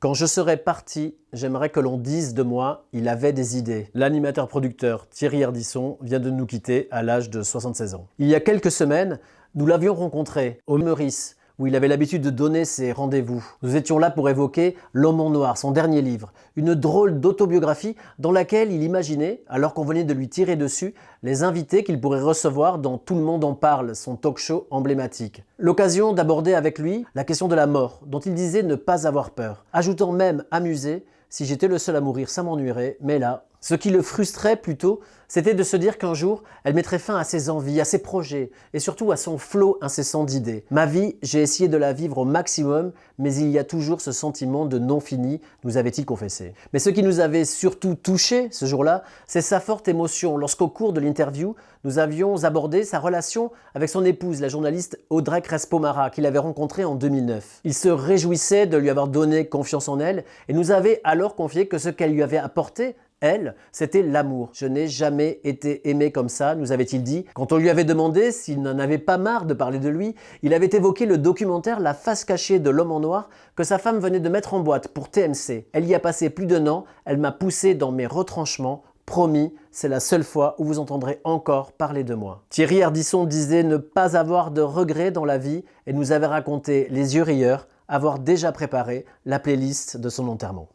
Quand je serai parti, j'aimerais que l'on dise de moi, il avait des idées. L'animateur-producteur Thierry Ardisson vient de nous quitter à l'âge de 76 ans. Il y a quelques semaines, nous l'avions rencontré au Meurice, où il avait l'habitude de donner ses rendez-vous. Nous étions là pour évoquer L'Homme en Noir, son dernier livre, une drôle d'autobiographie dans laquelle il imaginait, alors qu'on venait de lui tirer dessus, les invités qu'il pourrait recevoir dans Tout le monde en parle, son talk-show emblématique. L'occasion d'aborder avec lui la question de la mort, dont il disait ne pas avoir peur, ajoutant même amusé « Si j'étais le seul à mourir, ça m'ennuierait, mais là… ». Ce qui le frustrait plutôt, c'était de se dire qu'un jour, elle mettrait fin à ses envies, à ses projets et surtout à son flot incessant d'idées. Ma vie, j'ai essayé de la vivre au maximum, mais il y a toujours ce sentiment de non fini, nous avait-il confessé. Mais ce qui nous avait surtout touché ce jour-là, c'est sa forte émotion lorsqu'au cours de l'interview, nous avions abordé sa relation avec son épouse, la journaliste Audrey Crespo-Mara, qu'il avait rencontrée en 2009. Il se réjouissait de lui avoir donné confiance en elle et nous avait alors confié que ce qu'elle lui avait apporté, elle, c'était l'amour. « Je n'ai jamais été aimé comme ça », nous avait-il dit. Quand on lui avait demandé s'il n'en avait pas marre de parler de lui, il avait évoqué le documentaire La face cachée de l'homme en noir que sa femme venait de mettre en boîte pour TMC. Elle y a passé plus d'1 an, elle m'a poussé dans mes retranchements. Promis, c'est la seule fois où vous entendrez encore parler de moi. Thierry Ardisson disait ne pas avoir de regrets dans la vie et nous avait raconté les yeux rieurs avoir déjà préparé la playlist de son enterrement.